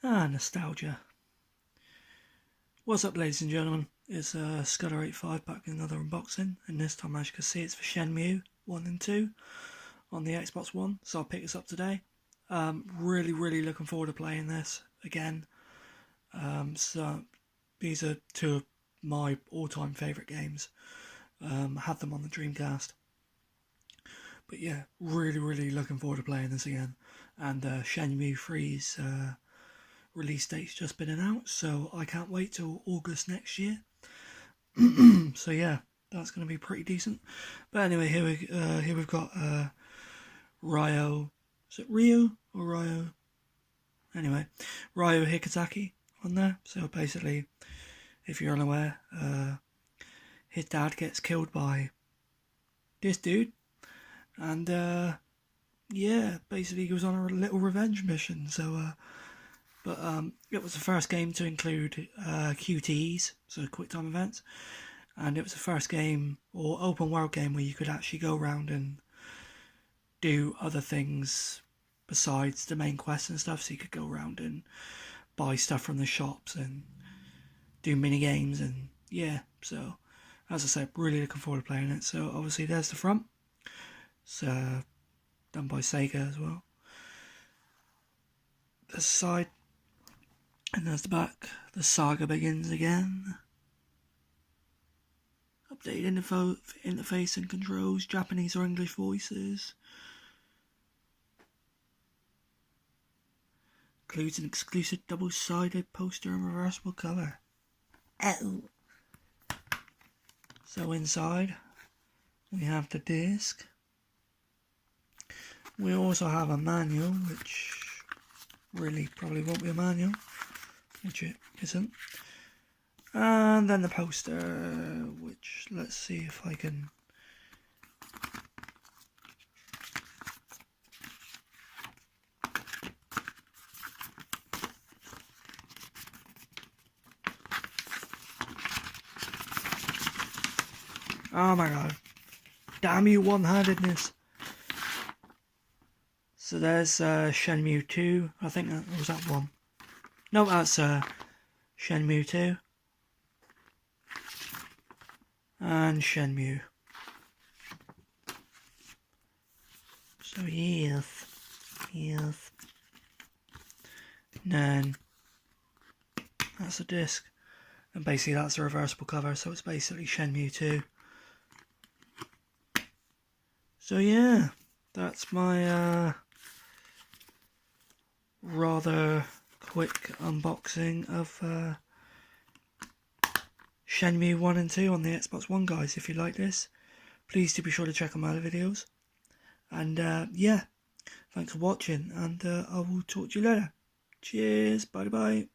Nostalgia. What's up, ladies and gentlemen? It's Scudder85 back with another unboxing, and this time, as you can see, it's for Shenmue 1 and 2 on the Xbox One, so I'll pick this up today. Really looking forward to playing this again. So these are two of my all-time favourite games. I had them on the Dreamcast. But yeah, really looking forward to playing this again. And Shenmue 3's release date's just been announced, so I can't wait till August next year. So yeah, that's going to be pretty decent. But anyway, here we've got Ryo. Is it Ryo or Ryo? Anyway, Ryo Hikitaki on there. So basically, if you're unaware, his dad gets killed by this dude, and yeah, basically he goes on a little revenge mission. So but it was the first game to include QTEs, so quick time events, and it was the first game or open world game where you could actually go around and do other things besides the main quest and stuff. So you could go around and buy stuff from the shops and do mini games, and yeah. So as I said, really looking forward to playing it. So obviously there's the front. It's done by Sega as well. There's the side. And there's the back. The saga begins again. Updated interface and controls. Japanese or English voices. Includes an exclusive double-sided poster and reversible cover. Oh. So inside we have the disc. We also have a manual, which really probably won't be a manual, which it isn't. And then the poster, which, let's see if I can... Oh my god. Damn you, one-handedness. So there's Shenmue 2. I think that was that one. No, that's Shenmue 2. And Shenmue. So yes. And then that's the disc. And basically that's the reversible cover, so it's basically Shenmue 2. So yeah, that's my rather quick unboxing of Shenmue 1 and 2 on the Xbox One, guys. If you like this, please do be sure to check out my other videos. And yeah, thanks for watching, and I will talk to you later. Cheers, bye.